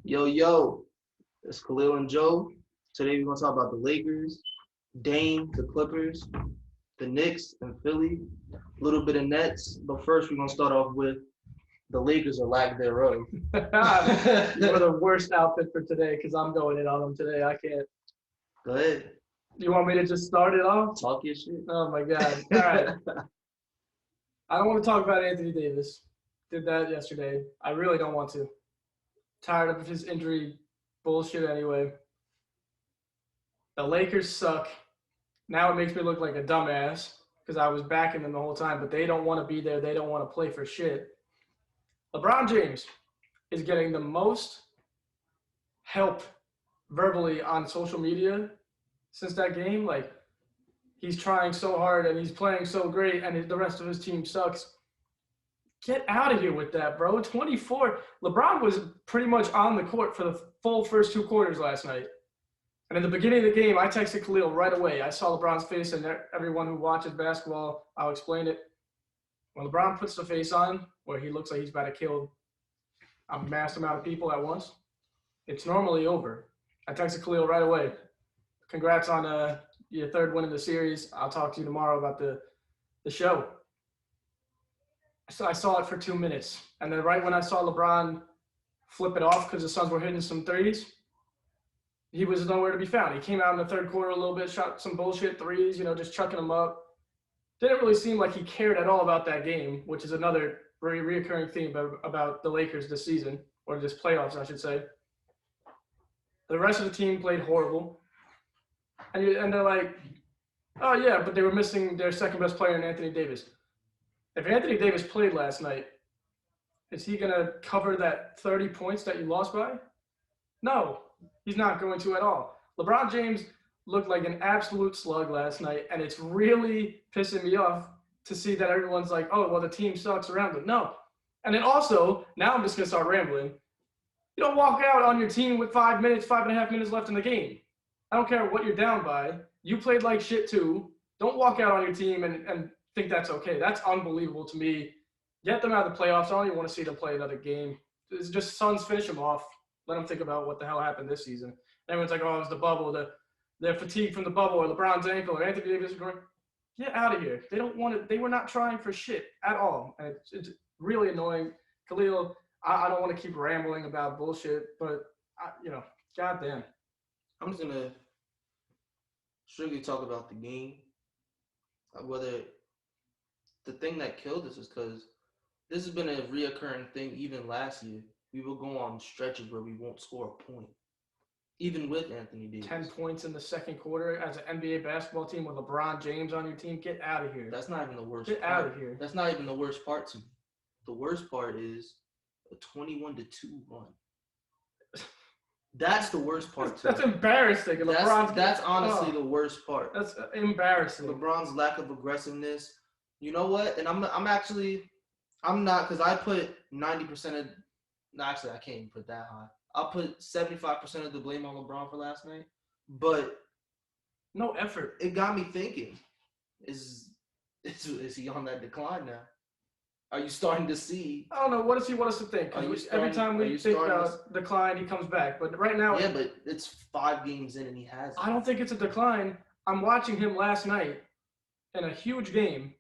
Yo, it's Khalil and Joe. Today we're gonna talk about the Lakers, Dame, the Clippers, the Knicks, and Philly. A little bit of Nets, but first we're gonna start off with the Lakers or lack thereof. You're the worst outfit for today because I'm going in on them today. I can't. Go ahead, You want me to just start it off? talk your shit. Oh my God! All right. I don't want to talk about Anthony Davis. Did that yesterday. I really don't want to. Tired of his injury bullshit anyway. The Lakers suck. Now it makes me look like a dumbass because I was backing them the whole time, but they don't want to be there. They don't want to play for shit. LeBron James is getting the most help verbally on social media since that game. Like, he's trying so hard and he's playing so great and the rest of his team sucks. Get out of here with that, bro. 24. LeBron was pretty much on the court for the full first two quarters last night. And in the beginning of the game, I texted Khalil right away. I saw LeBron's face, and everyone who watches basketball, I'll explain it. When LeBron puts the face on, where he looks like he's about to kill a mass amount of people at once, it's normally over. I texted Khalil right away. Congrats on your third win in the series. I'll talk to you tomorrow about the show. So I saw it for 2 minutes. And then right when I saw LeBron flip it off because the Suns were hitting some threes, he was nowhere to be found. He came out in the third quarter a little bit, shot some bullshit threes, just chucking them up. Didn't really seem like he cared at all about that game, which is another very reoccurring theme about the Lakers this season, or this playoffs, I should say. The rest of the team played horrible. And they're like, oh, yeah, but they were missing their second-best player in Anthony Davis. If Anthony Davis played last night, is he going to cover that 30 points that you lost by? No, he's not going to at all. LeBron James looked like an absolute slug last night, and it's really pissing me off to see that everyone's like, oh, well, the team sucks around him. No. And then also, now I'm just going to start rambling. You don't walk out on your team with 5 minutes, 5.5 minutes left in the game. I don't care what you're down by. You played like shit too. Don't walk out on your team and think that's okay. That's unbelievable to me. Get them out of the playoffs. I don't even want to see them play another game. It's just Suns finish them off. Let them think about what the hell happened this season. Everyone's like, oh, it was the bubble. They're fatigued from the bubble, or LeBron's ankle, or Anthony Davis. Get out of here. They don't want to. They were not trying for shit at all. And it's really annoying. Khalil, I don't want to keep rambling about bullshit, but goddamn. I'm just gonna strictly talk about the game. Whether the thing that killed us is because this has been a reoccurring thing even last year. We will go on stretches where we won't score a point, even with Anthony Davis. 10 points in the second quarter as an NBA basketball team with LeBron James on your team. Get out of here. That's not even the worst part. Get out of here. That's not even the worst part to me. The worst part is a 21-2 run. That's the worst part to That's me. Embarrassing. That's honestly the worst part. That's embarrassing. LeBron's lack of aggressiveness. You know what? And I'm not, because I put 90% of. Actually, I can't even put that high. I'll put 75% of the blame on LeBron for last night. But no effort. It got me thinking, is he on that decline now? Are you starting to see? I don't know. What does he want us to think? Every time we think about decline, he comes back. But right now... Yeah, but it's 5 games in and he hasn't. I don't think it's a decline. I'm watching him last night in a huge game.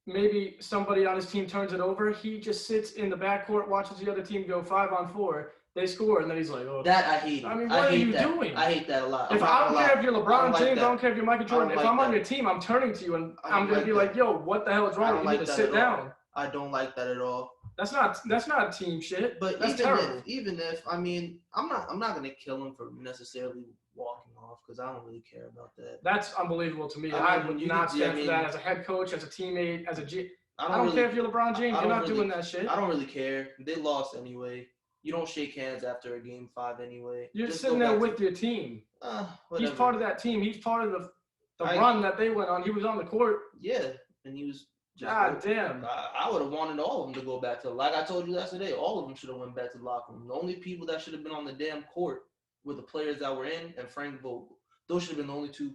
Maybe somebody on his team turns it over. He just sits in the backcourt, watches the other team go 5-on-4. They score, and then he's like, "Oh." That I hate. I mean, what are you doing? I hate that a lot. I don't care if you're LeBron James, I don't care if you're Michael Jordan. If I'm on your team, I'm turning to you, and I'm going to be like, "Yo, what the hell is wrong? You need to sit down." I don't like that at all. That's not team shit. But that's terrible. Even if I'm not going to kill him for necessarily walking off because I don't really care about that. That's unbelievable to me. I would not stand for that as a head coach, as a teammate, as a G. I don't care if you're LeBron James. You're not doing that shit. I don't really care. They lost anyway. You don't shake hands after a game 5 anyway. You're just sitting there with your team. He's part of that team. He's part of the run that they went on. He was on the court. Yeah, and he was. God damn. I would have wanted all of them to go back to, like I told you yesterday, all of them should have went back to the locker room. The only people that should have been on the damn court were the players that were in and Frank Vogel. Those should have been the only two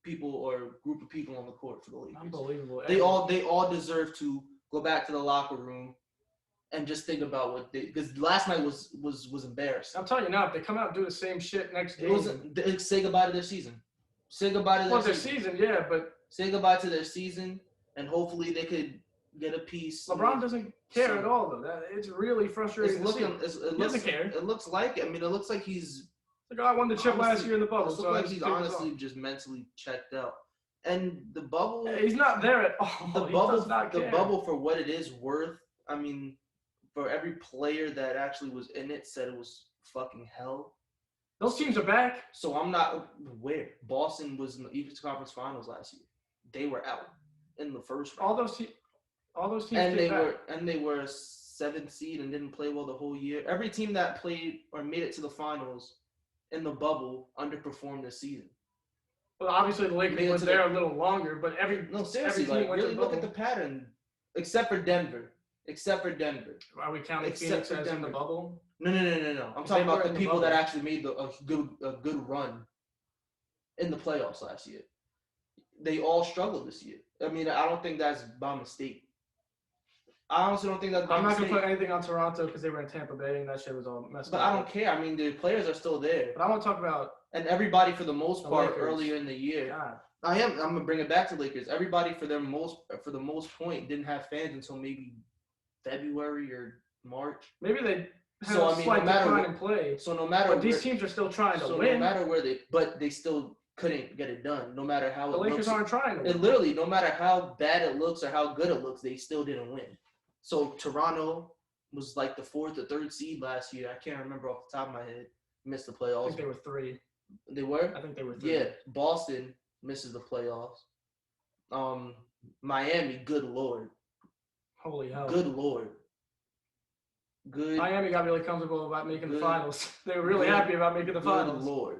people or group of people on the court for the Lakers. Unbelievable. They all deserve to go back to the locker room and just think about what they, because last night was embarrassing. I'm telling you now, if they come out and do the same shit next game, It was say goodbye to their season. Say goodbye to their season, yeah, but say goodbye to their season, and hopefully they could get a piece. LeBron doesn't care at all, though. It's really frustrating. He doesn't care. It looks like. I mean, it looks like he's. Like, I won the chip last year in the bubble, so like he's honestly just mentally checked out. And the bubble. Yeah, he's not there at all. The bubble for what it is worth. I mean, for every player that actually was in it said it was fucking hell. Those teams are back. So I'm not where Boston was in the Eastern Conference Finals last year. They were out in the first round. All those teams. And they were a 7th seed and didn't play well the whole year. Every team that played or made it to the finals in the bubble underperformed this season. Well, obviously the Lakers was there a little longer, but seriously, every team went really to the look at the pattern, except for Denver. Are we counting Phoenix as in the bubble? No. I'm talking about the people that actually made a good run in the playoffs last year. They all struggled this year. I mean, I don't think that's by mistake. I honestly don't think that's by mistake. I'm not going to put anything on Toronto because they were in Tampa Bay and that shit was all messed up. But I don't care. I mean, the players are still there. But I want to talk about... And everybody, for the most part, Lakers. earlier in the year... God. I'm going to bring it back to Lakers. Everybody, for the most point, didn't have fans until maybe February or March. Maybe they had a slight decline in play. So no matter... But these teams are still trying to win. No matter where they still couldn't get it done, no matter how the Lakers aren't trying to win. And literally, no matter how bad it looks or how good it looks, they still didn't win. So Toronto was like the 4th or 3rd seed last year. I can't remember off the top of my head. Missed the playoffs. I think they were 3. They were? I think they were 3. Yeah. Boston misses the playoffs. Miami, good Lord. Holy hell. Good Lord. Good. Miami got really comfortable about making the finals. They were really happy about making the finals. Good Lord.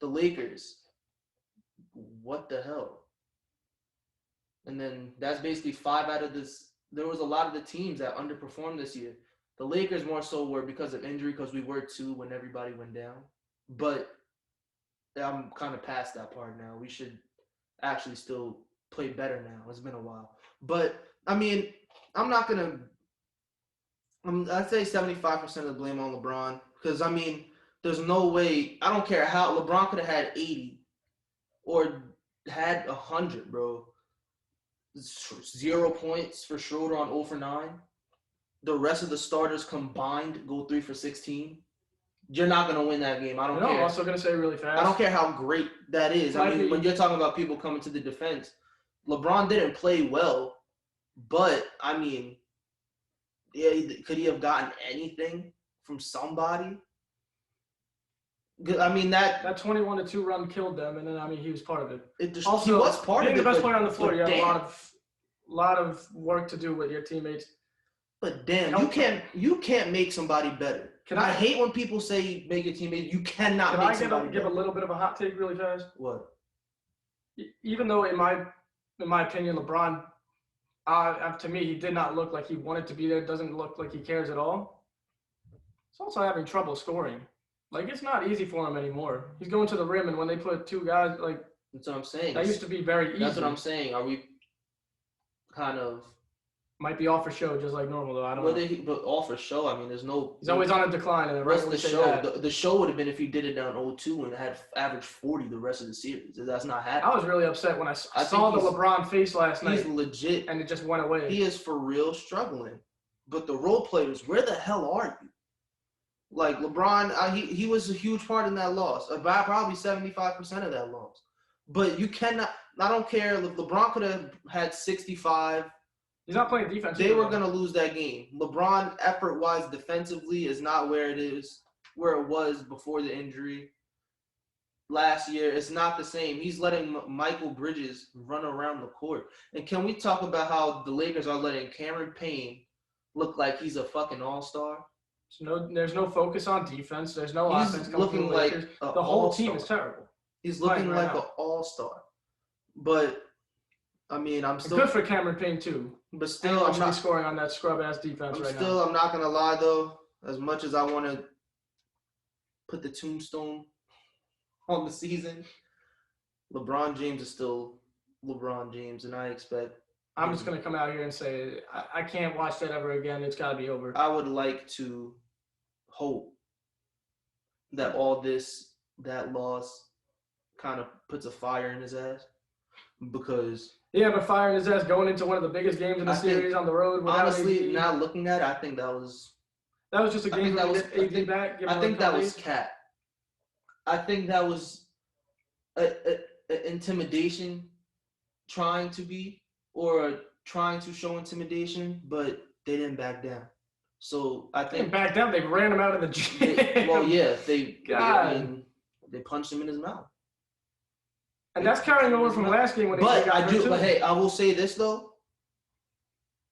The Lakers. What the hell? And then that's basically 5 out of this. There was a lot of the teams that underperformed this year. The Lakers more so were because of injury, because we were 2 when everybody went down. But I'm kind of past that part now. We should actually still play better now. It's been a while. But, I mean, I'd say 75% of the blame on LeBron. Because, I mean, there's no way. I don't care how. LeBron could have had 80 or had 100, bro. 0 points for Schroeder on 0 for 9. The rest of the starters combined go 3 for 16. You're not going to win that game. I don't care. I'm also going to say really fast. I don't care how great that is. I mean, when you're talking about people coming to the defense, LeBron didn't play well, but, I mean, yeah, could he have gotten anything from somebody? I mean, that 21-2 run killed them, and then, I mean, he was part of it. Also, he was part of it. Being the best player on the floor, you have a lot of work to do with your teammates. But damn, you can't make somebody better. I hate when people say make your teammate. You cannot make somebody better. Give a little bit of a hot take really fast? What? Even though, in my opinion, LeBron, to me, he did not look like he wanted to be there. Doesn't look like he cares at all. He's also having trouble scoring. Like, it's not easy for him anymore. He's going to the rim, and when they put 2 guys, like... That's what I'm saying. That used to be very easy. That's what I'm saying. Are we kind of... Might be all for show, just like normal, though. I don't know. But all for show, I mean, there's no... He's always on a decline. And the rest of the show, the show would have been if he did it down 0-2 and had averaged 40 the rest of the series. That's not happening. I was really upset when I saw the LeBron face last night. He's legit. And it just went away. He is for real struggling. But the role players, where the hell are you? Like, LeBron, he was a huge part in that loss. About probably 75% of that loss. But you cannot – I don't care. If LeBron could have had 65 – he's not playing defense. They were going to lose that game. LeBron, effort-wise, defensively, is not where it was before the injury last year. It's not the same. He's letting Michael Bridges run around the court. And can we talk about how the Lakers are letting Cameron Payne look like he's a fucking all-star? There's no focus on defense. There's no offense coming from the Lakers. The whole team is terrible. He's looking like an all-star. But, I mean, I'm still... Good for Cameron Payne, too. But still, I'm not scoring on that scrub-ass defense right now. I'm not going to lie, though. As much as I want to put the tombstone on the season, LeBron James is still LeBron James, and I expect I'm just gonna come out here and say I can't watch that ever again. It's got to be over. I would like to hope that that loss kind of puts a fire in his ass, because but firing his ass going into one of the biggest games in the series on the road. Honestly, AD. now looking at it, I think that was just a game where you get AD back. I think that was cat. I think that was a intimidation, trying to show intimidation, but they didn't back down. So I think they didn't back down. They ran him out of the gym. They punched him in his mouth. And that's carrying over from last game when he got hurt. But hey, I will say this though.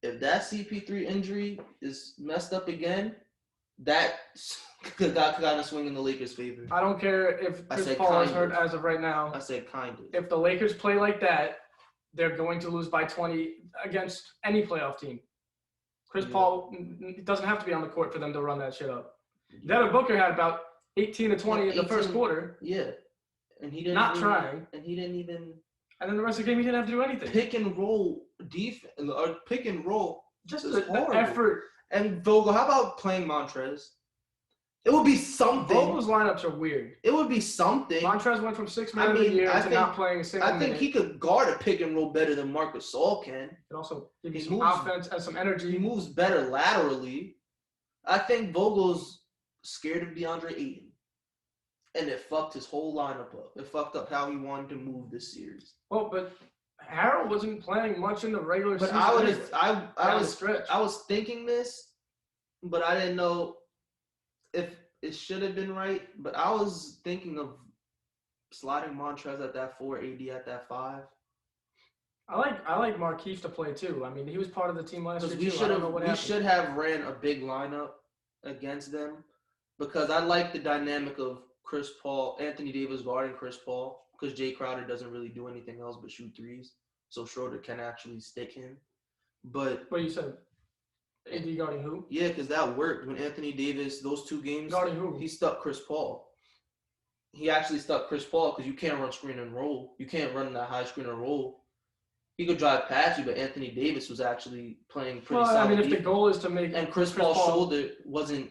If that CP3 injury is messed up again, that could kind of swing in the Lakers' favor. I don't care if Chris Paul is hurt as of right now. I said kind of. If the Lakers play like that, they're going to lose by 20 against any playoff team. Chris Paul doesn't have to be on the court for them to run that shit up. Devin Booker had about 18 to 20 in the first quarter. Yeah. And he didn't trying. And he didn't even. And then the rest of the game, he didn't have to do anything. Pick and roll defense, or pick and roll. Just the effort. And Vogel, how about playing Montrez? It would be something. Vogel's lineups are weird. It would be something. Montrez went from 6 man of the year to not playing a single minute. I think he could guard a pick and roll better than Marc Gasol can. It also give you some offense and some energy. He moves better laterally. I think Vogel's scared of DeAndre Ayton. And it fucked his whole lineup up. It fucked up how he wanted to move this series. Well, but Harold wasn't playing much in the regular season. But I was thinking this, but I didn't know if it should have been right. But I was thinking of sliding Montrez at that 4, AD at that 5. I like Markieff to play too. I mean, he was part of the team last year too. We should have ran a big lineup against them, because I like the dynamic of Chris Paul, Anthony Davis guarding Chris Paul, because Jay Crowder doesn't really do anything else but shoot threes. So Schroeder can actually stick him. But you said AD guarding who? Yeah, because that worked. When Anthony Davis, those 2 games, guarding who? He stuck Chris Paul. He actually stuck Chris Paul because you can't run screen and roll. You can't run that high screen and roll. He could drive past you, but Anthony Davis was actually playing pretty solid. I mean, if the goal is to make and Chris Paul's shoulder wasn't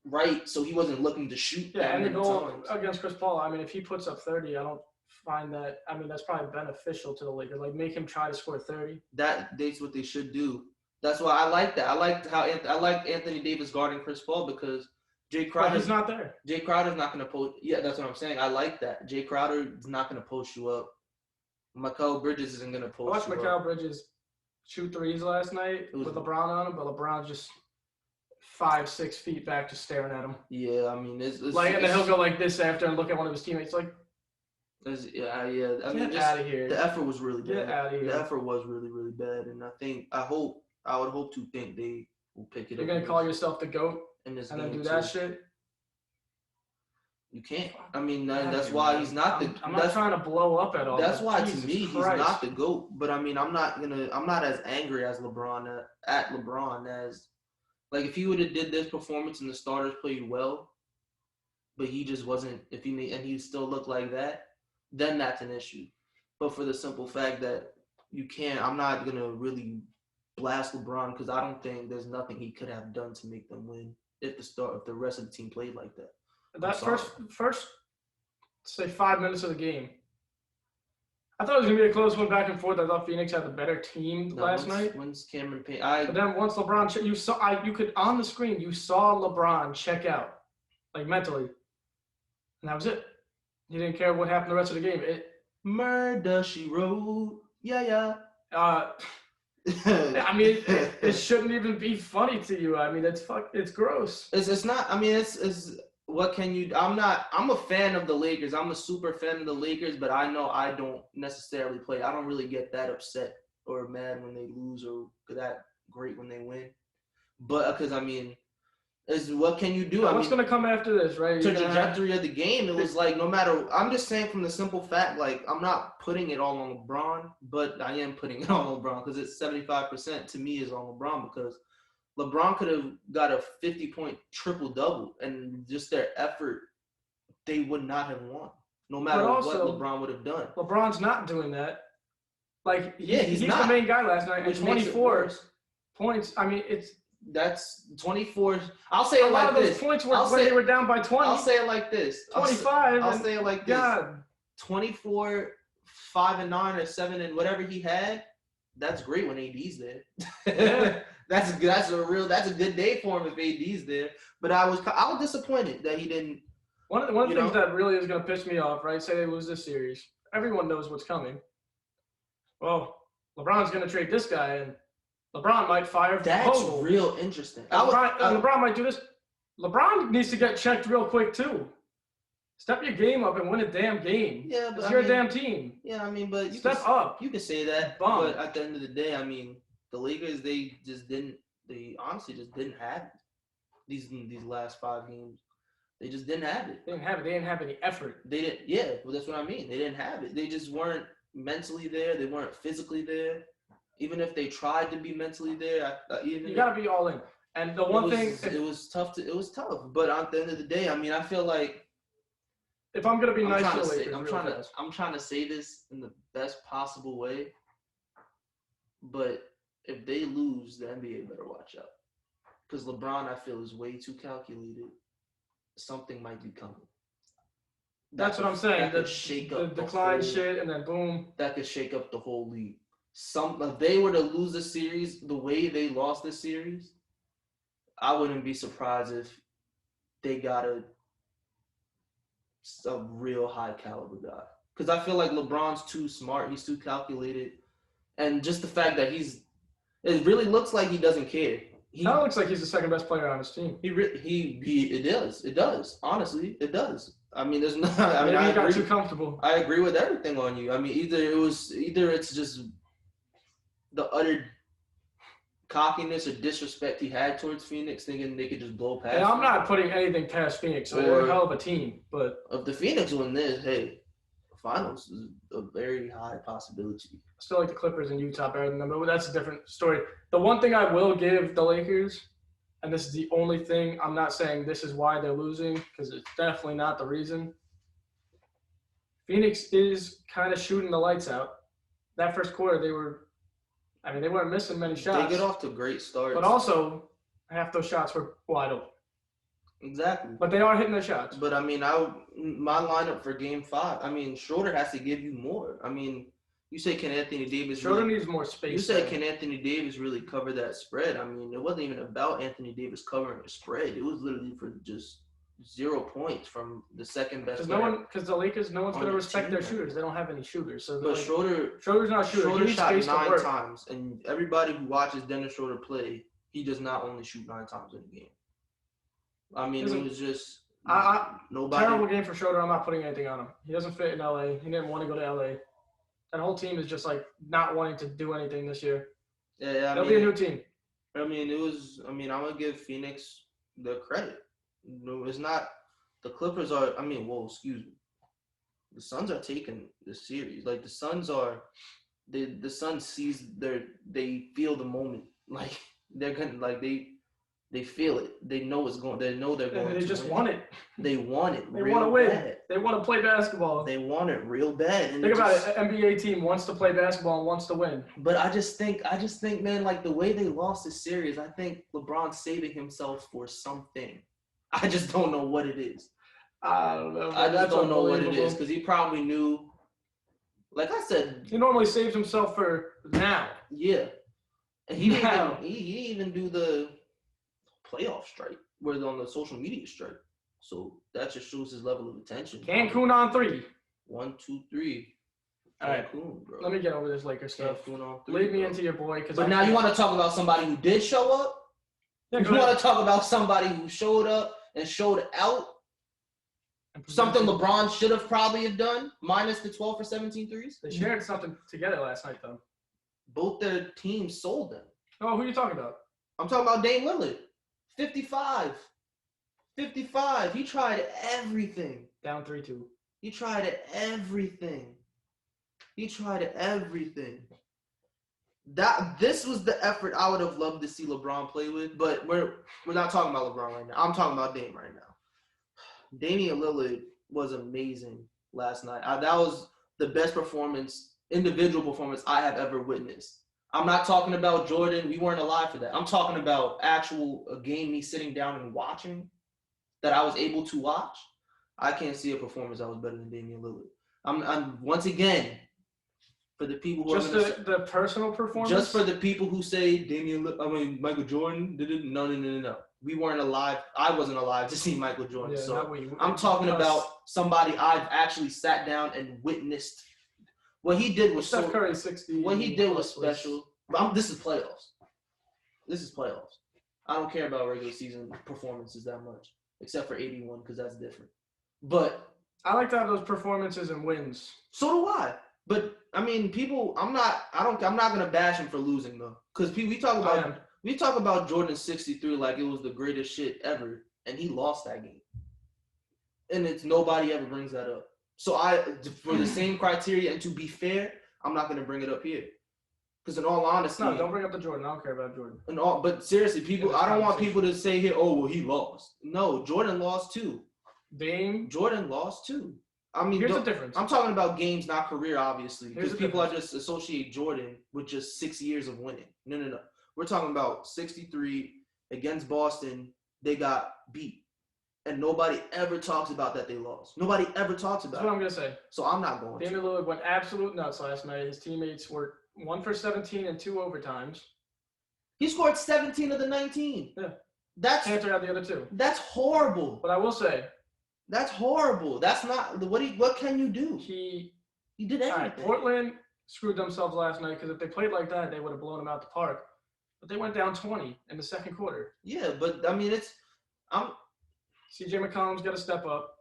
right, so he wasn't looking to shoot. Yeah, and the goal against Chris Paul, I mean, if he puts up 30, I don't find that. I mean, that's probably beneficial to the Lakers. Like, make him try to score 30. That's what they should do. That's why I like that. I like Anthony Davis guarding Chris Paul, because Jay Crowder. But he's not there. Jay Crowder's not going to post. Yeah, that's what I'm saying. I like that. Jay Crowder is not going to post you up. Mikal Bridges isn't going to post you up. I watched Mikal Bridges shoot threes last night with LeBron on him, but LeBron just 5-6 feet back, just staring at him. Yeah, I mean, it's and then he'll go like this after and look at one of his teammates like. Yeah. I mean, get out of here. The effort was really bad. Get out of here. The effort was really, really bad, and I would hope to think they will pick it up. You're gonna call yourself the GOAT in this and game then do that shit? You can't. I mean, that's why he's not I'm not trying to blow up at all. That's why to me he's not the GOAT. But I mean, I'm not as angry as LeBron at LeBron as, like, if he would have did this performance and the starters played well, but he just wasn't. And he still looked like that, then that's an issue. But for the simple fact that you can't, I'm not gonna really blast LeBron, because I don't think there's nothing he could have done to make them win if the rest of the team played like that. That first, say 5 minutes of the game, I thought it was gonna be a close one back and forth. I thought Phoenix had the better team last night. Once Cameron Payne, but then once LeBron, you could on the screen, you saw LeBron check out, like, mentally, and that was it. He didn't care what happened the rest of the game. Murder She Wrote. Yeah. I mean, it shouldn't even be funny to you. I mean, it's gross. It's not. I mean, it's what can you? I'm a fan of the Lakers. I'm a super fan of the Lakers, but I know I don't necessarily play. I don't really get that upset or mad when they lose, or that great when they win. But because I mean, what can you do? What's gonna come after this, right? The trajectory of the game, it was like no matter. I'm just saying from the simple fact, like, I'm not putting it all on LeBron, but I am putting it on LeBron, because it's 75% to me is on LeBron, because LeBron could have got a 50-point triple-double, and just their effort, they would not have won, no matter what LeBron would have done. LeBron's not doing that, Like, Yeah, he's not. the main guy last night. Which And makes it 24 worse. points. I mean, that's 24. I'll say a it lot like of those this. points were when they were down by 20. I'll say it like this. 25. I'll say it like this. God. 24, 5-9 or 7 and whatever he had. That's great when AD's there. Yeah. that's a good day for him if AD's there. But I was disappointed that he didn't. One of the things that really is going to piss me off, right? Say they lose this series. Everyone knows what's coming. Well, LeBron's going to trade this guy, and LeBron might fire That's Vogel. real interesting. LeBron might do this. LeBron needs to get checked real quick, too. Step your game up and win a damn game. Yeah, but you're a damn team. Yeah, I mean, but step up. You can say that, but at the end of the day, I mean, the Lakers they honestly just didn't have it. These last 5 games, they just didn't have it. They didn't have any effort. They didn't. Yeah, well, that's what I mean. They didn't have it. They just weren't mentally there. They weren't physically there. Even if they tried to be mentally there, you gotta be all in. And the one thing, it was tough. It was tough. But at the end of the day, I mean, I feel like. If I'm gonna be nice to the Lakers, I'm trying to say this in the best possible way. But if they lose, the NBA better watch out. Because LeBron, I feel, is way too calculated. Something might be coming. That's what I'm saying. That could shake up the decline shit, and then boom. That could shake up the whole league. If they were to lose the series the way they lost the series, I wouldn't be surprised if they got a real high caliber guy. Because I feel like LeBron's too smart. He's too calculated. And just the fact that it really looks like he doesn't care. It looks like he's the second best player on his team. It does. Honestly, it does. I mean, there's no. Maybe he got too comfortable. I agree with everything on you. I mean, either it's just the utter cockiness or disrespect he had towards Phoenix, thinking they could just blow past. And I'm not putting anything past Phoenix. They're a hell of a team, but if the Phoenix win this, hey, finals is a very high possibility. I still like the Clippers and Utah better than them, but that's a different story. The one thing I will give the Lakers, and this is the only thing, I'm not saying this is why they're losing, because it's definitely not the reason. Phoenix is kind of shooting the lights out. That first quarter, they weren't missing many shots. They get off to great starts. But also, half those shots were wide open. Exactly. But they are hitting their shots. But, I mean, my lineup for Game 5, I mean, Schroeder has to give you more. I mean, you say can Anthony Davis Schroeder needs more space. You said can Anthony Davis really cover that spread? I mean, it wasn't even about Anthony Davis covering a spread. It was literally for just 0 points from the second best player. Because the Lakers, no one's going to respect their shooters. They don't have any shooters. So but Schroeder's not shooting. Schroeder shot 9 times, and everybody who watches Dennis Schroeder play, he does not only shoot 9 times in a game. I mean, it was just nobody. Terrible game for Schroeder. I'm not putting anything on him. He doesn't fit in LA. He didn't want to go to LA. That whole team is just like not wanting to do anything this year. Yeah, They'll be a new team. I mean, I'm gonna give Phoenix the credit. No, it's not. The Clippers are. Excuse me. The Suns are taking the series. Like the Suns are. The Suns they feel the moment. Like they're gonna. Like they feel it. They know it's going. They know they're going. They just want it. They want it. They want to win. Bad. They want to play basketball. They want it real bad. And think about it. An NBA team wants to play basketball and wants to win. But I just think, man, like the way they lost this series, I think LeBron's saving himself for something. I just don't know what it is. I don't know. I just don't know what it is because he probably knew. Like I said, he normally saves himself for now. Yeah, and he didn't even do the playoff strike, where on the social media strike. So that just shows his level of attention. Cancun on 3. 1, 2, 3. All right, Cancun, bro. Let me get over this Lakers stuff. Cancun on 3. Lead me into your boy. But now you want to talk about somebody who did show up? Yeah, you want to talk about somebody who showed up and showed out? Something LeBron should have probably have done, minus the 12 for 17 threes? They shared something together last night, though. Both their teams sold them. Oh, who are you talking about? I'm talking about Dame Lillard. 55. He tried everything. Down 3-2. He tried everything. This was the effort I would have loved to see LeBron play with, but we're not talking about LeBron right now. I'm talking about Dame right now. Damian Lillard was amazing last night. That was the best performance individual performance I have ever witnessed. I'm not talking about Jordan. We weren't alive for that. I'm talking about actual a game me sitting down and watching that I was able to watch. I can't see a performance that was better than Damian Lillard. I'm once again for the people who just are the personal performance. just for the people who say Michael Jordan didn't. No. We weren't alive. I wasn't alive to see Michael Jordan. Yeah, so I'm talking about somebody I've actually sat down and witnessed. What he did was Steph Curry 60. What he did was special. But this is playoffs. This is playoffs. I don't care about regular season performances that much, except for 81 because that's different. But I like to have those performances and wins. So do I. But I mean, people. I'm not gonna bash him for losing though, because we talk about Jordan 63 like it was the greatest shit ever, and he lost that game. And it's nobody ever brings that up. So for the same criteria, and to be fair, I'm not gonna bring it up here. Because in all honesty, no, don't bring up the Jordan. I don't care about Jordan. But seriously, people, I don't want people to say here, oh well, he lost. No, Jordan lost too. Jordan lost too. I mean, here's the difference. I'm talking about games, not career, obviously. Because people are just associate Jordan with just 6 years of winning. No. We're talking about 63 against Boston. They got beat. And nobody ever talks about that they lost. Nobody ever talks about it. That's what I'm going to say. So I'm not going to. Damian Lillard went absolute nuts last night. His teammates were 1 for 17 and 2 overtimes. He scored 17 of the 19. Yeah. Cantor had the other 2. That's horrible. But I will say, that's horrible. That's not what can you do? He did everything. Right, Portland screwed themselves last night because if they played like that, they would have blown them out the park. But they went down 20 in the second quarter. Yeah, but I mean CJ McCollum's got to step up,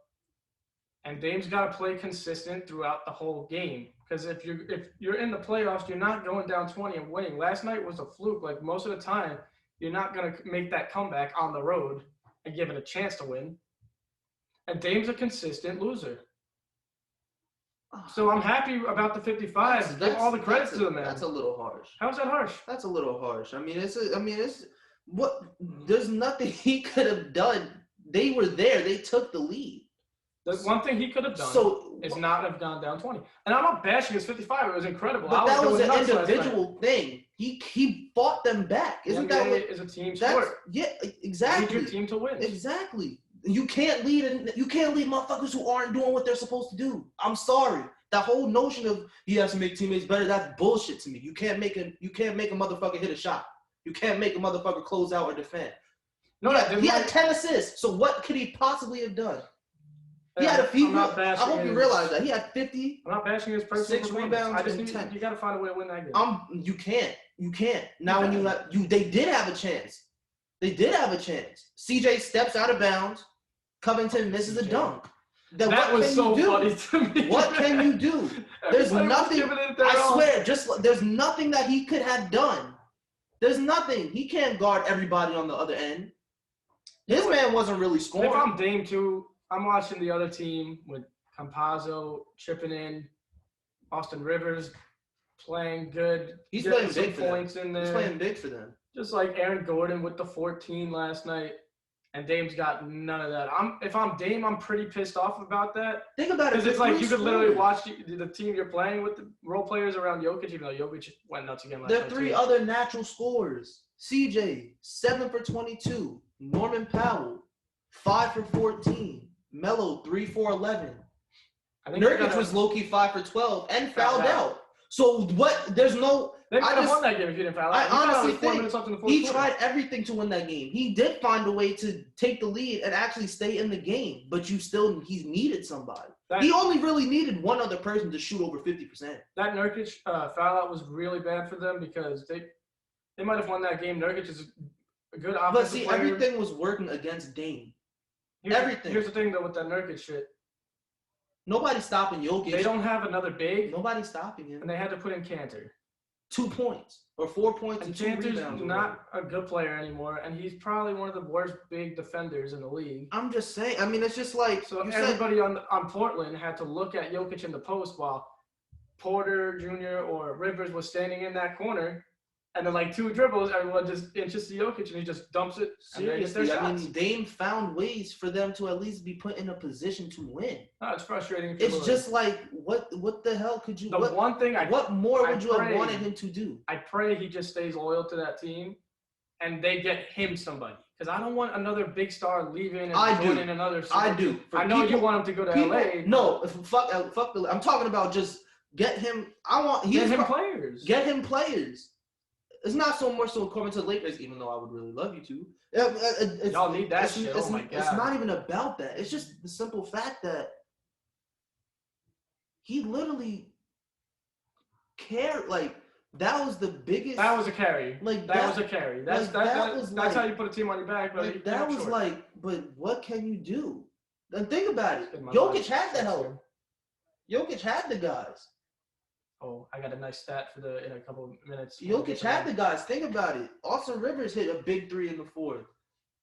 and Dame's got to play consistent throughout the whole game. Because if you're in the playoffs, you're not going down 20 and winning. Last night was a fluke. Like most of the time, you're not going to make that comeback on the road and give it a chance to win. And Dame's a consistent loser. So I'm happy about the 55. Give all the credit to the man. That's a little harsh. How's that harsh? That's a little harsh. I mean, there's nothing he could have done. They were there. They took the lead. The one thing he could have done is not have gone down 20. And I'm not bashing his 55. It was incredible. But that was an individual thing. He fought them back. Isn't that what is a team sport? Yeah, exactly. You need your team to win. Exactly. You can't lead motherfuckers who aren't doing what they're supposed to do. I'm sorry. That whole notion of he has to make teammates better, that's bullshit to me. You can't make a motherfucker hit a shot. You can't make a motherfucker close out or defend. No, he had 10 assists. So what could he possibly have done? He had I hope you realize that. He had 50. I'm not bashing his personal 6 rebounds. I just need, you got to find a way to win that game. You can't. Now they did have a chance. CJ steps out of bounds. Covington misses a dunk. That was so funny to me. What can you do? There's nothing. I swear, there's nothing that he could have done. There's nothing. He can't guard everybody on the other end. His man wasn't really scoring. If I'm Dame too, I'm watching the other team with Campazzo chipping in, Austin Rivers playing good. He's playing big for points in there. He's playing big for them. Just like Aaron Gordon with the 14 last night. And Dame's got none of that. If I'm Dame, I'm pretty pissed off about that. Think about it. Because it's like you could literally watch the team you're playing with the role players around Jokic, even though Jokic went nuts again last night. There are 3 other natural scorers. CJ, 7 for 22. Norman Powell, 5 for 14. Melo, 3 for 11. Nurkic was low-key 5 for 12 and fouled out. So what? There's no. They might have won that game if you didn't foul out. I honestly think he tried everything to win that game. He did find a way to take the lead and actually stay in the game, but he needed somebody. He only really needed one other person to shoot over 50%. That Nurkic foul out was really bad for them because they might have won that game. Nurkic is a good offensive player. Everything was working against Dame. Everything. Here's the thing, though, with that Nurkic shit. Nobody's stopping Jokic. They don't have another big. Nobody's stopping him. And they had to put in Cantor. 2 points or 4 points and 2 Cantor's rebounds. Not a good player anymore, and he's probably one of the worst big defenders in the league. I'm just saying. I mean, it's just like so. Everybody on Portland had to look at Jokic in the post while Porter Jr. or Rivers was standing in that corner. And then like 2 dribbles, everyone just inches to Jokic and he just dumps it. Seriously, I mean, Dame found ways for them to at least be put in a position to win. No, it's frustrating. It's just like, what the hell could you? What more would you have wanted him to do? I pray he just stays loyal to that team, and they get him somebody. Because I don't want another big star leaving and joining another. I do. I know you want him to go to LA. No, fuck. I'm talking about just get him. Get him players. It's not so much so coming to the Lakers, even though I would really love you to. Y'all need that shit. Oh my God. It's not even about that. It's just the simple fact that he literally cared. Like, that was the biggest. That was a carry. Like that was a carry. That's how you put a team on your back. But that was like, but what can you do? And think about it. Jokic had the help. Jokic had the guys. Oh, I got a nice stat in a couple of minutes. Jokic had the guys. Think about it. Austin Rivers hit a big 3 in the 4th.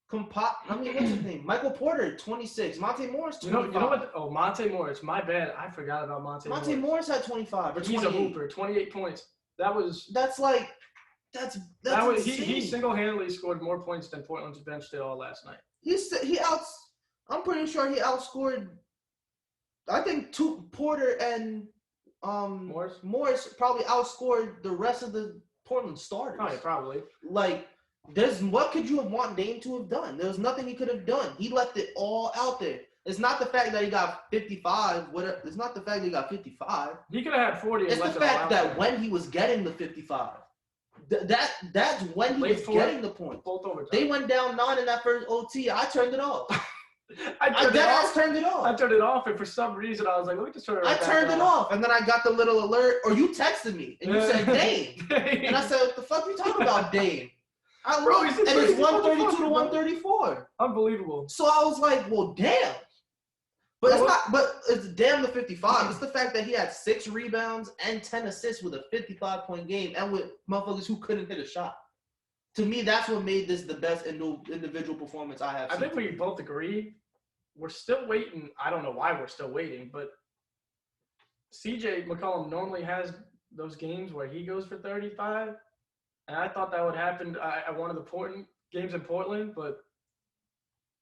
What's his name? Michael Porter, 26. Monte Morris, 25. You know what? Oh, Monte Morris. My bad. I forgot about Monte Morris. Monte Morris had 25 or 28. He's a hooper. 28 points. That's insane. He single-handedly scored more points than Portland's bench did all last night. I'm pretty sure he outscored. I think Porter and Morris probably outscored the rest of the Portland starters. Oh, yeah, probably. Like, what could you have want Dame to have done? There was nothing he could have done. He left it all out there. It's not the fact that he got 55. It's not the fact that he got 55. He could have had 40. It's the fact that when he was getting the 55, that's when he was getting the point. They went down 9 in that first OT. I turned it off. I turned it off. I turned it off, and for some reason, I was like, let me just turn it off. I turned it off, and then I got the little alert, or you texted me, and you said, Dame. And I said, what the fuck are you talking about, Dame? And it's 132 to 134. Unbelievable. So I was like, well, damn. But it's damn the 55. It's the fact that he had 6 rebounds and 10 assists with a 55-point game, and with motherfuckers who couldn't hit a shot. To me, that's what made this the best individual performance I have seen. I think we both agree. We're still waiting. I don't know why we're still waiting, but CJ McCollum normally has those games where he goes for 35, and I thought that would happen at one of the games in Portland, but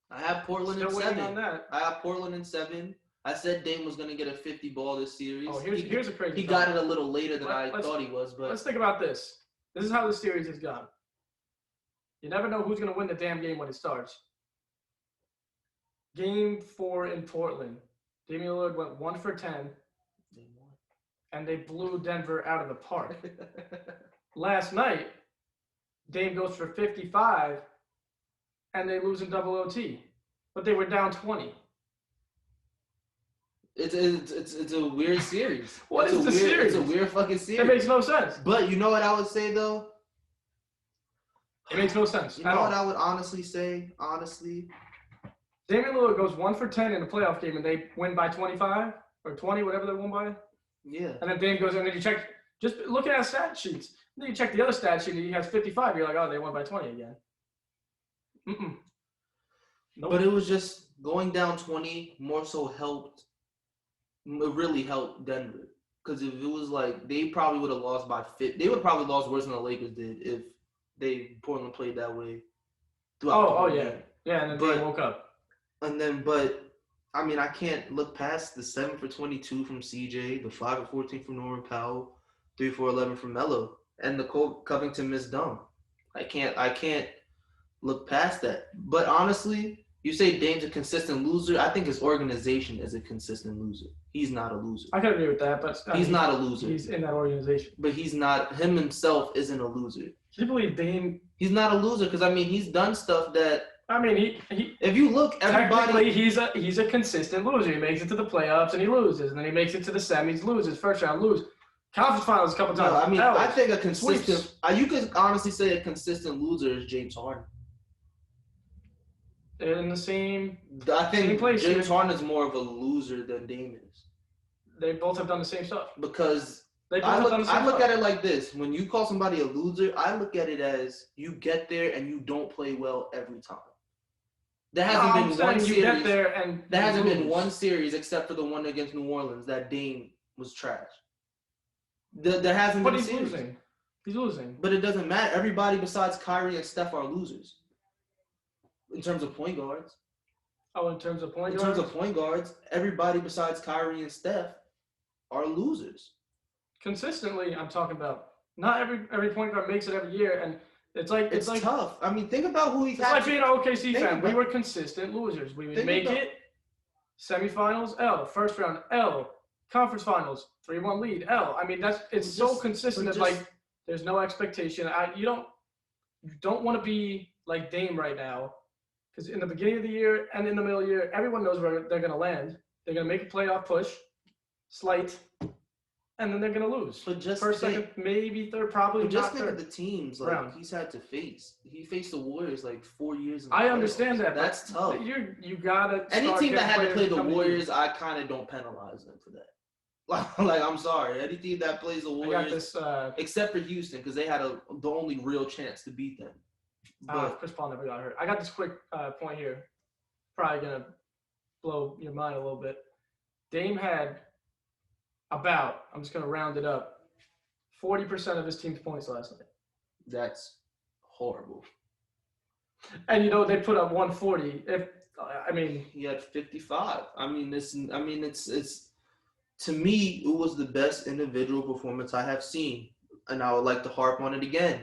I have Portland in 7. On that. I have Portland in 7. I said Dame was going to get a 50 ball this series. Oh, here's a crazy. He got it a little later than I thought he was, but let's think about this. This is how the series has gone. You never know who's going to win the damn game when it starts. Game 4 in Portland. Damian Lillard went 1 for 10, and they blew Denver out of the park. Last night, Dame goes for 55, and they lose in double OT, but they were down 20. It's a weird series. What is the series? It's a weird fucking series. It makes no sense. But you know what I would say though? It makes no sense. You know what I would honestly say? Damian Lillard goes 1 for 10 in a playoff game, and they win by 25 or 20, whatever they won by. Yeah. And then Dame goes in, and then you check, just look at his stat sheets. And then you check the other stat sheet, and he has 55. You're like, oh, they won by 20 again. Nope. But it was just going down 20 more so helped. It really helped Denver. Because if it was like, they probably would have lost by 50. They would have probably lost worse than the Lakers did if Portland played that way. Oh, yeah. Yeah, and then they woke up. But I mean, I can't look past the 7 for 22 from CJ, the 5 for 14 from Norman Powell, 3 for 11 from Melo, and the Covington missed dunk. I can't look past that. But honestly, you say Dame's a consistent loser. I think his organization is a consistent loser. He's not a loser. I can agree with that, but he's not a loser. He's in that organization. But he's not. Him himself isn't a loser. Can you believe Dame? He's not a loser because, I mean, he's done stuff that. I mean, he. If you look, everybody. He's a consistent loser. He makes it to the playoffs and he loses, and then he makes it to the semis, loses, first round, lose, conference finals a couple times. No, I mean, I think a consistent. You could honestly say a consistent loser is James Harden. They're in the same. I think same place. James Harden is more of a loser than Dame is. They both have done the same stuff. Because I look at it like this: when you call somebody a loser, I look at it as you get there and you don't play well every time. There hasn't been one series. Get there and there hasn't been one series except for the one against New Orleans that Dame was trash. There hasn't been a series. Losing. He's losing. But it doesn't matter. Everybody besides Kyrie and Steph are losers in terms of point guards. Oh, in terms of point In guards? terms of point guards, everybody besides Kyrie and Steph are losers. Consistently, I'm talking about. Not every point guard makes it every year, and it's like tough. I mean, think about who he's it's had. like being an OKC fan. about- We were consistent losers. We would Think make about- it semifinals, L. First round, L. Conference finals, 3-1 lead, L. I mean, it's so consistent that like there's no expectation. You don't want to be like Dame right now, because in the beginning of the year and in the middle of the year, everyone knows where they're going to land. They're going to make a playoff push, slight, and then they're going to lose. But just first, second, maybe third, probably But just not think third. of the teams like round. he's had to face. He faced the Warriors like 4 years. In the I playoffs. understand that. That's tough. You gotta. Any start team that getting had to players play the come in. Warriors, I kind of don't penalize them for that. Like I'm sorry, any team that plays the I got Warriors, this. except for Houston, because they had the only real chance to beat them. But Chris Paul never got hurt. I got this quick point here. Probably gonna blow your mind a little bit. Dame had about, I'm just gonna round it up, 40% of his team's points last night. that's horrible. And they put up 140. He had 55. It's to me, it was the best individual performance I have seen, and I would like to harp on it again.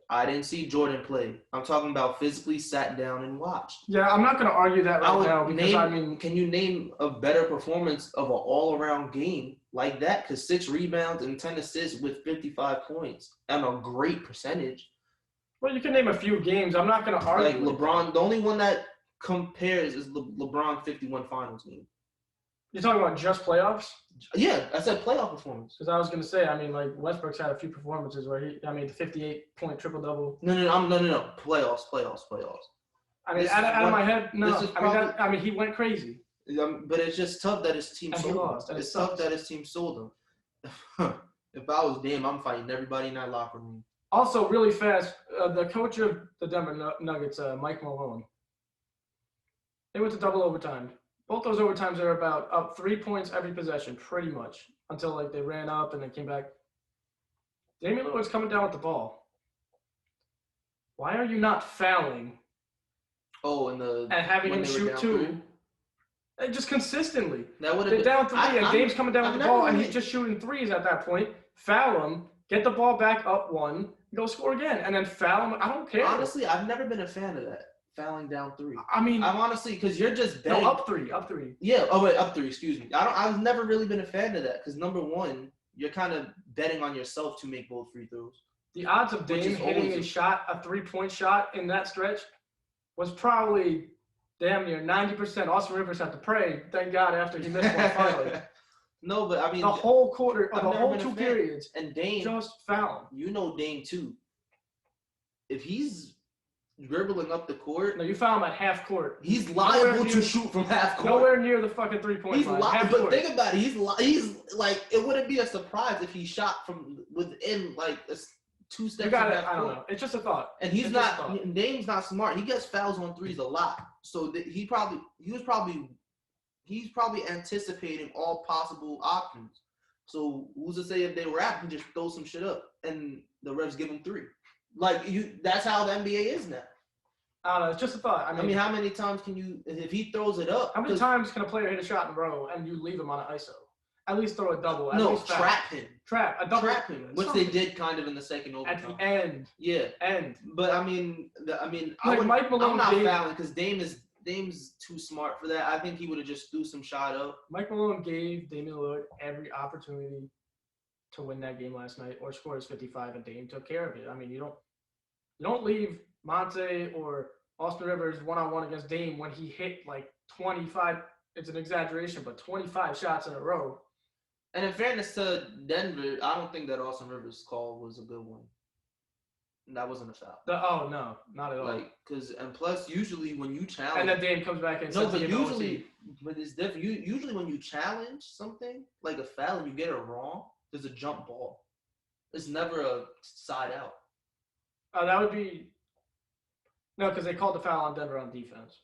I didn't see Jordan play. I'm talking about physically sat down and watched. Yeah, I'm not gonna argue that right now because can you name a better performance of an all-around game like that? Because 6 rebounds and 10 assists with 55 points and a great percentage. Well, you can name a few games. I'm not gonna argue. Like LeBron, the only one that compares is LeBron 51 Finals game. You're talking about just playoffs? Yeah, I said playoff performance. Because I was gonna say, like Westbrook's had a few performances where the 58-point triple double. No. Playoffs. I mean, out of my head, no. He went crazy. But it's just tough that his team sold lost. him. It's tough that his team sold him. If I was Dame, I'm fighting everybody in that locker room. Also, really fast, the coach of the Denver Nuggets, Mike Malone, they went to double overtime. Both those overtimes are about up 3 points every possession, pretty much, until they ran up and then came back. Damian Lillard's coming down with the ball. Why are you not fouling? Oh, and having him shoot 2? Just consistently. That would have They're down 3, and Dame's coming down with the ball, and he's just shooting 3s at that point. Foul him, get the ball back up 1, go score again, and then foul him. I don't care. Honestly, I've never been a fan of that. Fouling down 3. I'm honestly, because you're just betting. No, up 3. Yeah. Oh wait, up 3. Excuse me. I've never really been a fan of that because number one, you're kind of betting on yourself to make both free throws. The odds of Dame hitting a 3-point shot in that stretch was probably damn near 90%. Austin Rivers had to pray, thank God, after he missed one finally. No, but the whole quarter, the whole 2 periods, and Dame just foul. Dame too. If he's dribbling up the court. No, you foul him at half court. He's liable to shoot from half court. Nowhere near the fucking 3-point line. But think about it. He's like, it wouldn't be a surprise if he shot from within 2 steps. I don't know. It's just a thought. And Dame's not smart. He gets fouls on 3s a lot. So he's probably anticipating all possible options. So who's to say if they were out, he just throw some shit up and the refs give him 3. That's how the NBA is now. I don't know. It's just a thought. I mean, how many times can you, if he throws it up? How many times can a player hit a shot in a row and you leave him on an ISO? At least throw a double. Trap him. A double. Trap him, which they did kind of in the second overtime. At the end. Yeah. End. But Mike Malone, I'm not fouling because Dame's too smart for that. I think he would have just threw some shot up. Mike Malone gave Damian Lillard every opportunity to win that game last night or score his 55, and Dame took care of it. I mean, you don't leave Monte or Austin Rivers one-on-one against Dame when he hit 25. It's an exaggeration, but 25 shots in a row. And in fairness to Denver, I don't think that Austin Rivers call was a good one. That wasn't a foul. Oh no, not at all. And plus, usually when you challenge, and then Dame comes back and says, but it's different. Usually when you challenge something like a foul and you get it wrong, there's a jump ball. It's never a side out. Oh, that would be no, because they called the foul on Denver on defense.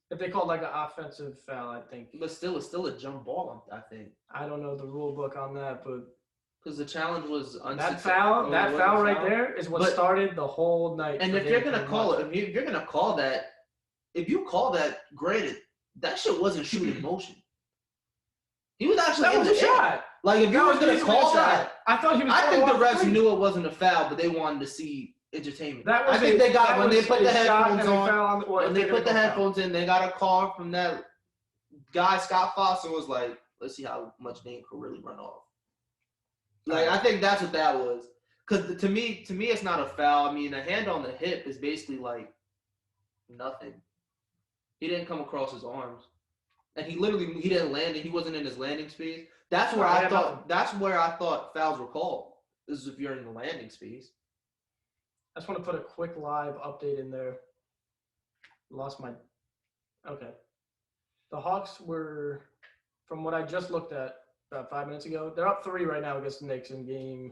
If they called an offensive foul, I think. But still, it's still a jump ball. I think. I don't know the rule book on that, but Because the challenge was that foul right there is what started the whole night. And if you're gonna call it, if you're gonna call that, if you call that, granted, that shit wasn't shooting motion. He was actually in the shot. Like if you were gonna call that, I thought he was. I think the refs knew it wasn't a foul, but they wanted to see entertainment. I think they got when they put the headphones on. When they put the headphones in, they got a call from that guy Scott Foster was like, let's see how much Dame could really run off. Like I think that's what that was. Because to me, it's not a foul. I mean, a hand on the hip is basically like nothing. He didn't come across his arms, and he didn't land, and he wasn't in his landing space. That's where I thought fouls were called. This is if you're in the landing space. I just want to put a quick live update in there. Okay. The Hawks were, from what I just looked at about 5 minutes ago, they're up 3 right now against the Knicks in game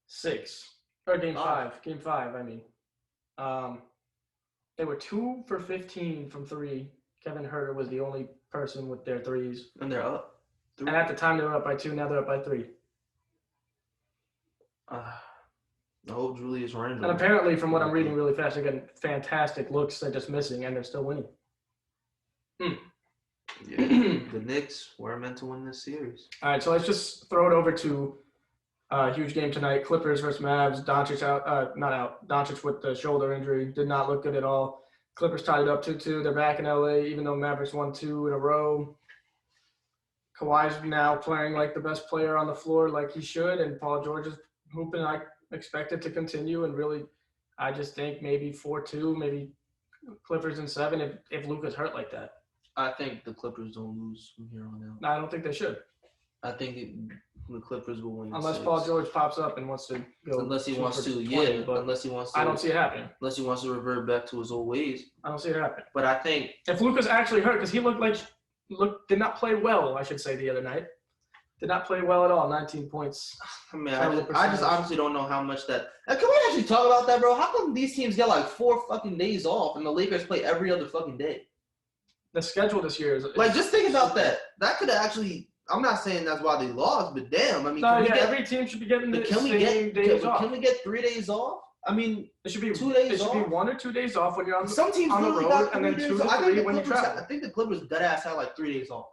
6. Or game 5. Game 5, I mean. They were 2 for 15 from 3. Kevin Huerter was the only person with their threes. And they're up 3. And at the time, they were up by 2. Now they're up by 3. The whole Julius Randle. And apparently, from what I'm reading really fast, they're getting fantastic looks. They're just missing, and they're still winning. Yeah, the Knicks were meant to win this series. All right, so let's just throw it over to a huge game tonight. Clippers versus Mavs. Doncic out, not out. Doncic with the shoulder injury. Did not look good at all. Clippers tied it up 2-2. They're back in LA, even though Mavericks won 2 in a row. Kawhi's now playing like the best player on the floor like he should, and Paul George is hooping. I expect it to continue, and really, I just think maybe 4-2, maybe Clippers in 7 if Luka's hurt like that. I think the Clippers don't lose from here on out. No, I don't think they should. I think the Clippers will win. Unless Paul George pops up and wants to go. Unless he wants to, 20, but unless he wants to. I don't see it happening. Unless he wants to revert back to his old ways. I don't see it happening. But I think if Luka's actually hurt, because he did not play well, I should say, the other night. Did not play well at all. 19 points. I mean, I just honestly don't know how much that. Can we actually talk about that, bro? How come these teams get like 4 fucking days off and the Lakers play every other fucking day? The schedule this year is like, just think about that. That could have actually. I'm not saying that's why they lost, but damn, I mean, every team should be getting the same days off. Can we get 3 days off? I mean, it should be 2 days off. It should be 1 or 2 days off when you're on Some teams on the road, and then 2 to 3 when you travel. I think the Clippers deadass had like 3 days off.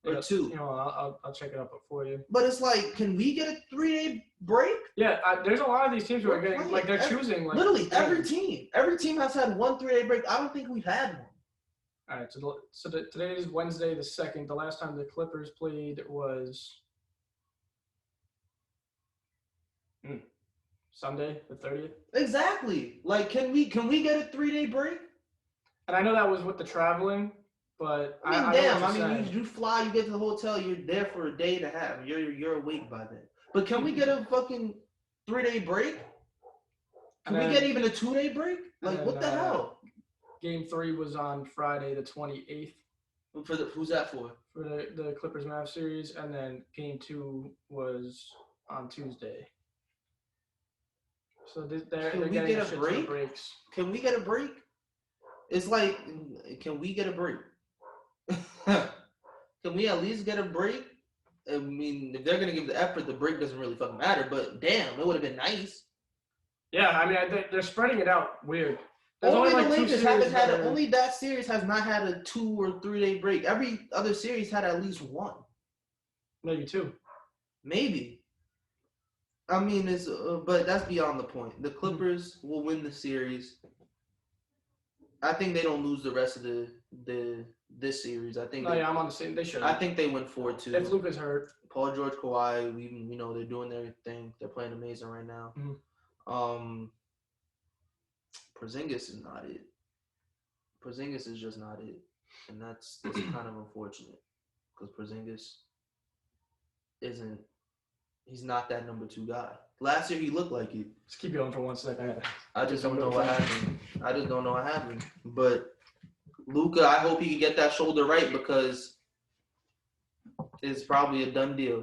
Or 2. You know, I'll check it up for you. But it's like, can we get a 3-day break? Yeah, there's a lot of these teams who are getting like they're choosing like literally every team. Every team has had 1 3-day break. I don't think we've had one. All right, so today is Wednesday the 2nd. The last time the Clippers played was Sunday the 30th. Exactly. Like, can we get a 3-day break? And I know that was with the traveling, but I mean, you fly, you get to the hotel, you're there for a day and a half. You're awake by then. But can we get a fucking 3-day break? Can we get even a 2-day break? Like, what the hell? Game 3 was on Friday the 28th. Who's that for? For the Clippers Mavs series, and then Game 2 was on Tuesday. So they're getting a break? Breaks. Can we get a break? It's like, can we get a break? Can we at least get a break? I mean, if they're gonna give the effort, the break doesn't really fucking matter. But damn, it would have been nice. Yeah, I mean, they're spreading it out weird. Only the Lakers haven't had only that series has not had a 2 or 3-day break. Every other series had at least 1. Maybe 2. Maybe. I mean, but that's beyond the point. The Clippers will win the series. I think they don't lose the rest of this series. I think. I'm on the same. They should. I think they win 4-2. If Luka's hurt, Paul George, Kawhi, they're doing their thing. They're playing amazing right now. Mm-hmm. Porzingis is not it. Porzingis is just not it, and that's kind of unfortunate because Porzingis isn't. He's not that number 2 guy. Last year he looked like it. Just keep going for 1 second. I just don't know what happened. But Luka, I hope he can get that shoulder right because it's probably a done deal.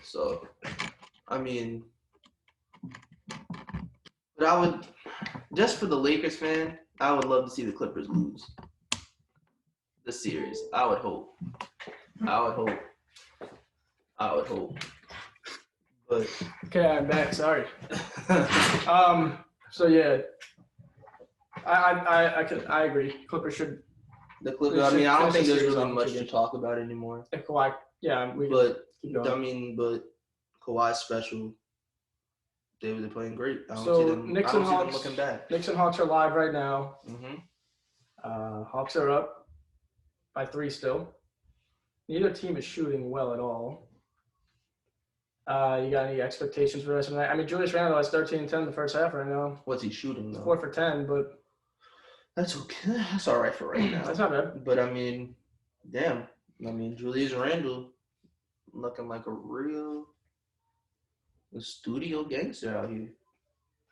So, I mean, but I would, just for the Lakers fan, I would love to see the Clippers lose the series. I would hope. But Okay, I'm back. Sorry. So yeah, I agree. Clippers should. the Clippers. I mean, I don't think there's really much to talk about anymore. If Kawhi, yeah, we. But but Kawhi's special. They're playing great. I don't see them looking back. Knicks and Hawks are live right now. Mm-hmm. Hawks are up by 3 still. Neither team is shooting well at all. You got any expectations for the rest of the night? I mean, Julius Randle has 13 and 10 in the first half right now. What's he shooting though? 4 for 10, but that's okay. That's all right for right now. That's not bad. But I mean, damn. I mean, Julius Randle looking like a real studio gangster out here.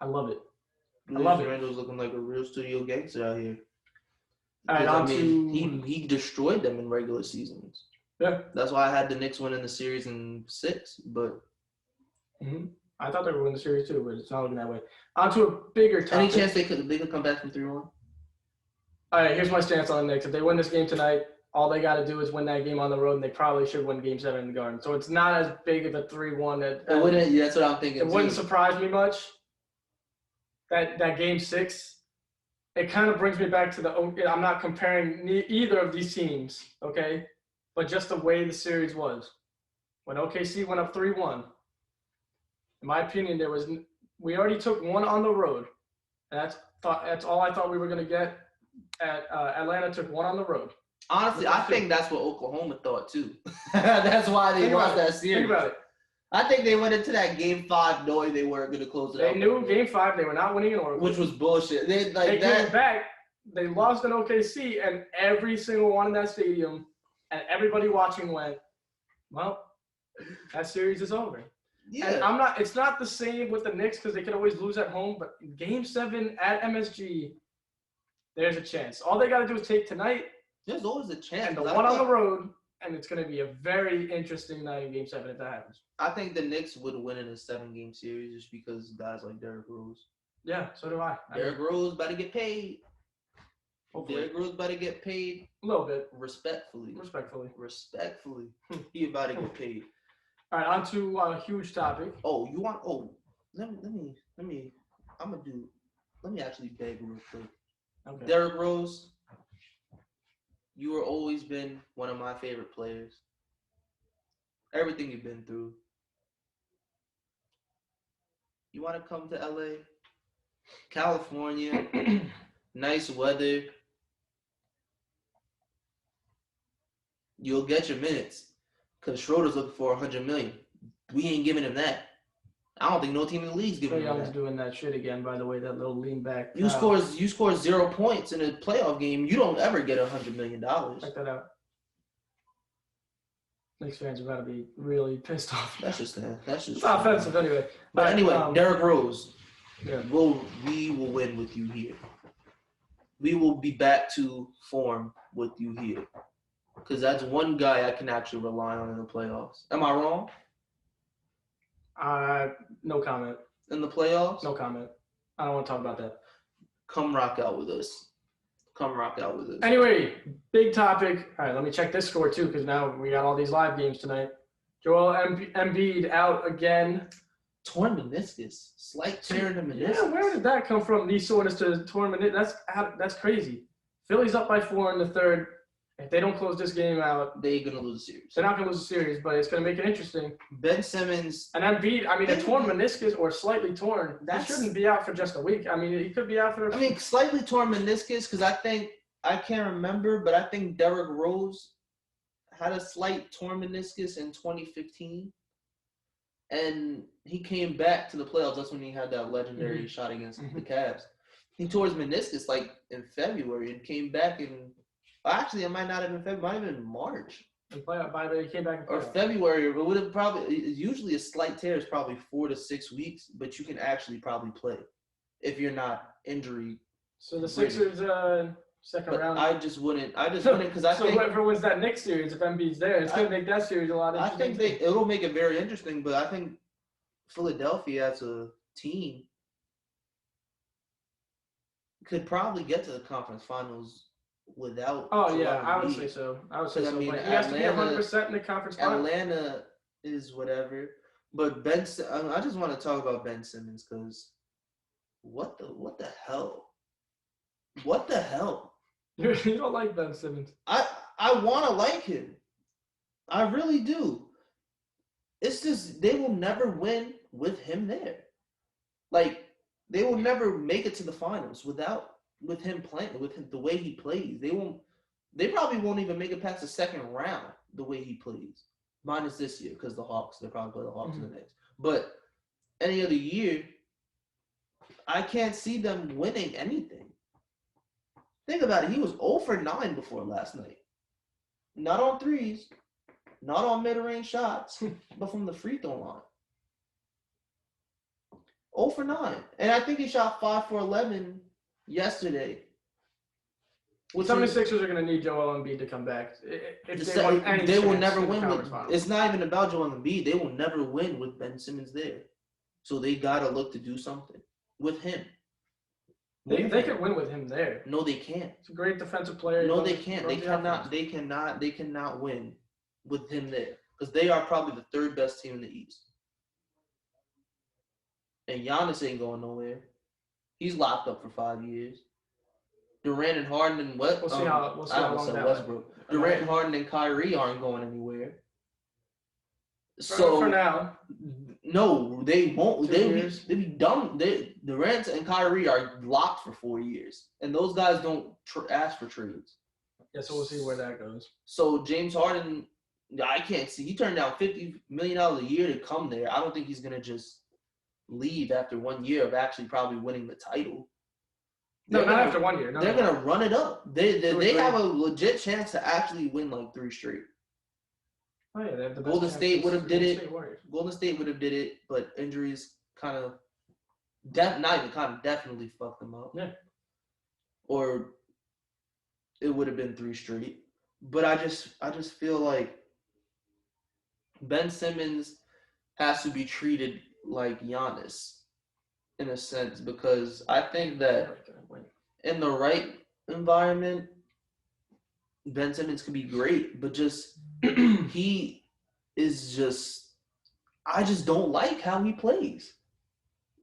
I love it. Julius Randle's looking like a real studio gangster out here. All right, he destroyed them in regular seasons. Yeah. That's why I had the Knicks winning the series in 6, but I thought they were winning the series too, but it's not looking that way. On to a bigger topic. Any chance they could come back from 3-1? All right, here's my stance on the Knicks. If they win this game tonight, all they got to do is win that game on the road, and they probably should win Game 7 in the Garden. So it's not as big of a 3-1. That's what I'm thinking. It wouldn't surprise me much. That Game 6, it kind of brings me back to I'm not comparing either of these teams, okay? But just the way the series was. When OKC went up 3-1, in my opinion, we already took one on the road. And that's all I thought we were going to get. Atlanta took one on the road. Honestly, I think that's what Oklahoma thought too. That's why they lost that series. Think about it. I think they went into that Game 5 knowing they weren't going to close it out. They knew Game 5 they were not winning in Oracle. Which was bullshit. They came back. They lost in OKC, and every single one in that stadium and everybody watching went, well, that series is over. Yeah. And it's not the same with the Knicks because they can always lose at home, but in Game 7 at MSG, there's a chance. All they got to do is take tonight. There's always a chance. And the one on the road, and it's going to be a very interesting night in Game 7 if that happens. I think the Knicks would win in a 7-game series just because guys like Derrick Rose. Yeah, so do I. Derrick Rose better get paid. Hopefully. Derrick Rose better get paid. A little bit. Respectfully. He about to get paid. All right, on to a huge topic. Oh, you want? Oh, let me actually beg real quick. Okay. Derrick Rose, you have always been one of my favorite players. Everything you've been through. You want to come to LA? California, nice weather. You'll get your minutes because Schroeder's looking for $100 million. We ain't giving him that. I don't think no team in the league's giving him that. Young's doing that shit again, by the way, that little lean back. You score 0 points in a playoff game. You don't ever get $100 million. Check that out. Knicks fans are about to be really pissed off. That's just it's not offensive anyway. But anyway, Derrick Rose. Yeah. We will win with you here. We will be back to form with you here. Because that's one guy I can actually rely on in the playoffs. Am I wrong? No comment. In the playoffs? No comment. I don't want to talk about that. Come rock out with us. Anyway, big topic. All right, let me check this score too, because now we got all these live games tonight. Joel Embiid out again. Torn meniscus. Slight tear in the meniscus. Yeah, where did that come from? These soreness to torn meniscus. That's crazy. Philly's up by 4 in the third. If they don't close this game out, they're going to lose the series. They're not going to lose the series, but it's going to make it interesting. Ben Simmons. And Embiid, I mean, a torn meniscus or slightly torn, that shouldn't be out for just a week. I mean, he could be out for slightly torn meniscus because I can't remember, but I think Derrick Rose had a slight torn meniscus in 2015. And he came back to the playoffs. That's when he had that legendary shot against the Cavs. He tore his meniscus in February and came back in – actually, it might not have been February. It might have been March. He came back or February. But would have probably – usually a slight tear is probably 4 to 6 weeks, but you can actually probably play if you're not injury. So the Sixers second round. I just wouldn't because I think – So whoever wins that next series, if Embiid's there, it's going to make that series a lot interesting. I think it'll make it very interesting, but I think Philadelphia as a team could probably get to the conference finals without. Oh yeah, Joel I would Embiid. say so. I would say 'Cause, I so. mean, But he has to be Atlanta- 100% in the conference finals. Atlanta is whatever, but I just want to talk about Ben Simmons because what the hell? What the hell? You don't like Ben Simmons. I want to like him. I really do. It's just they will never win with him there. Like they will never make it to the finals with him playing with him the way he plays. They won't. They probably won't even make it past the second round the way he plays. Minus this year because the Hawks. They'll probably play the Hawks in the next. But any other year, I can't see them winning anything. Think about it. He was 0 for 9 before last night. Not on threes, not on mid-range shots, but from the free throw line. 0 for 9. And I think he shot 5 for 11 yesterday. The 76ers are going to need Joel Embiid to come back. They will never win with. It's not even about Joel Embiid. They will never win with Ben Simmons there. So they gotta look to do something with him. They can win with him there. No, they can't. He's a great defensive player. No, they can't. They cannot win with him there because they are probably the third best team in the East. And Giannis ain't going nowhere. He's locked up for 5 years. Durant and Harden and what? We'll see how long that Westbrook. Durant, Harden, and Kyrie aren't going anywhere. So for now, no, they won't. They be dumb. Durant and Kyrie are locked for 4 years, and those guys don't ask for trades. Yeah, so we'll see where that goes. So James Harden, I can't see. He turned down $50 million a year to come there. I don't think he's gonna just leave after 1 year of actually probably winning the title. Not after 1 year. They're gonna run it up. They have a legit chance to actually win like 3 straight. Oh yeah, they have the best Golden State would have did it. Warriors. Golden State would have did it, but injuries kind of, definitely fucked them up. Yeah. Or it would have been 3 straight. But I just feel like Ben Simmons has to be treated like Giannis in a sense because I think that in the right environment, Ben Simmons could be great, but just he is just I just don't like how he plays.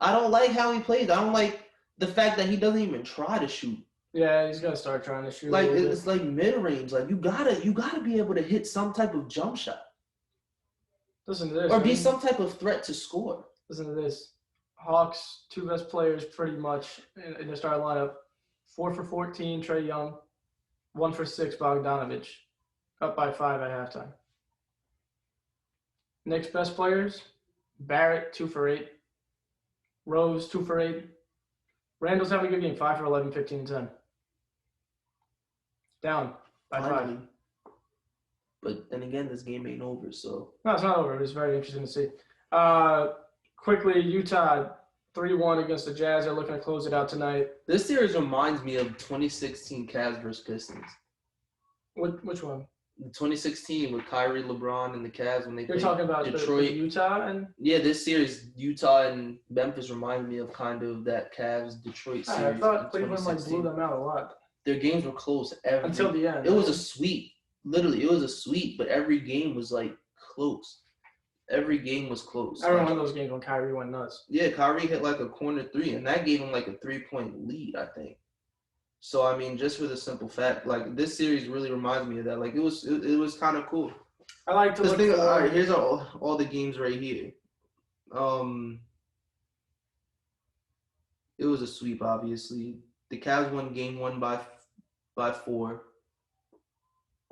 I don't like how he plays. I don't like the fact that he doesn't even try to shoot. Yeah, he's gonna start trying to shoot. Like it's like mid range. Like you gotta be able to hit some type of jump shot. Listen to this. Or be some type of threat to score. Listen to this. Hawks, 2 best players pretty much in the starting lineup. 4 for 14, Trae Young. 1 for 6, Bogdanovich. Up by 5 at halftime. Knicks best players, Barrett, 2 for 8. Rose, 2 for 8. Randall's having a good game, 5 for 11, 15, 10. Down by 5. But then again, this game ain't over, so. No, it's not over. It's very interesting to see. Quickly, Utah 3-1 against the Jazz. They're looking to close it out tonight. This series reminds me of 2016 Cavs versus Pistons. Which one? The 2016 with Kyrie, LeBron, and the Cavs when they You're talking about Detroit. the Utah and yeah, this series Utah and Memphis remind me of kind of that Cavs Detroit series. I thought Cleveland blew them out a lot. Their games were close until the end. It was a sweep. Literally, it was a sweep, but every game was like close. Every game was close. I remember those games when Kyrie went nuts. Yeah, Kyrie hit like a corner 3, and that gave him like a 3-point lead, I think. So I mean, just for the simple fact, like this series really reminds me of that. Like it was kind of cool. I like to look. All right, here's all the games right here. It was a sweep, obviously. The Cavs won game 1 by 4.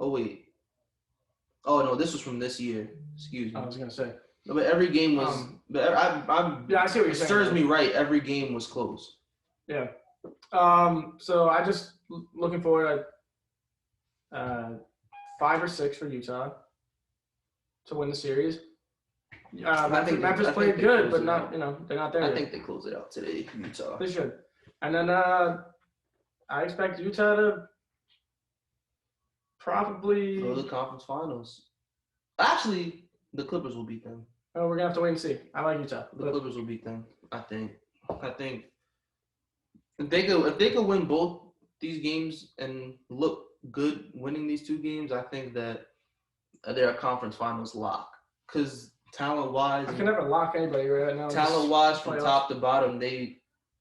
Oh wait. Oh no, this was from this year. Excuse me. I was gonna say. No, but every game was. But I see what you're saying. Serves me right. Every game was close. Yeah. So I just looking forward to 5 or 6 for Utah to win the series. Memphis played good, but not they're not there. I think they close it out today, Utah. They should. And then I expect Utah to probably go to the conference finals. Actually, the Clippers will beat them. Oh, we're gonna have to wait and see. I like Utah. The Clippers will beat them. I think If they could win both these games and look good winning these two games, I think that they're a conference finals lock. Because talent wise, I can never lock anybody right now. talent wise from playoffs. top to bottom, they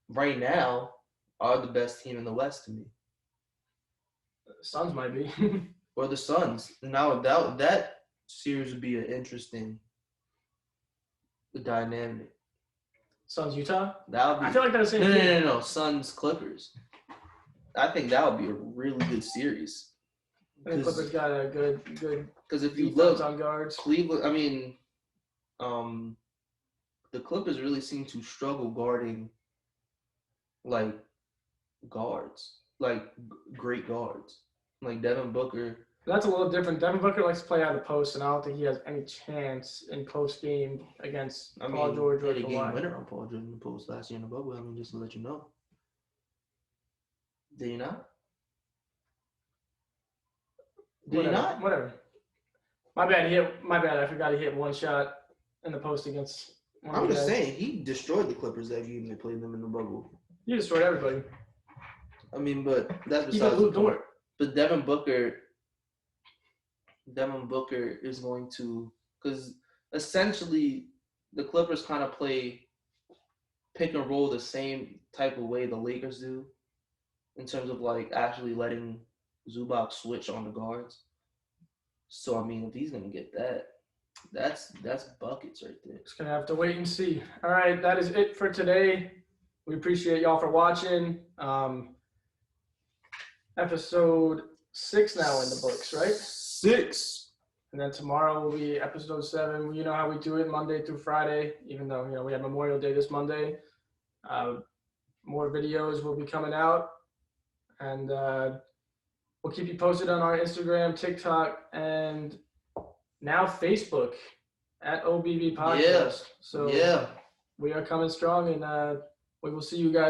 right now are the best team in the West to me. Suns might be. Or the Suns. Now that series would be an interesting dynamic. Suns Utah. That would be. I feel like they're the same team. No. Suns Clippers. I think that would be a really good series. I think Clippers got a good. Because if you look on guards, Cleveland. I mean, the Clippers really seem to struggle guarding, like, guards, like great guards, like Devin Booker. That's a little different. Devin Booker likes to play out of the post, and I don't think he has any chance in post game against Paul George or he had a game Kawhi. winner on Paul George in the post last year in the bubble. I mean, just to let you know. Did he not? Did he not? Whatever. My bad. I forgot he hit one shot in the post against. I'm just saying he destroyed the Clippers that game. They played them in the bubble. He destroyed everybody. I mean, but that's besides the point. But Devin Booker is going to, because essentially the Clippers kind of play pick and roll the same type of way the Lakers do, in terms of like actually letting Zubac switch on the guards. So I mean, if he's gonna get that, that's buckets right there. Just gonna have to wait and see. All right, that is it for today. We appreciate y'all for watching. Episode 6 now in the books, right? 6. And then tomorrow will be episode 7. You know how we do it, Monday through Friday, even though, we have Memorial Day this Monday. More videos will be coming out. And we'll keep you posted on our Instagram, TikTok, and now Facebook at OBB Podcast. Yeah. So we are coming strong, and we will see you guys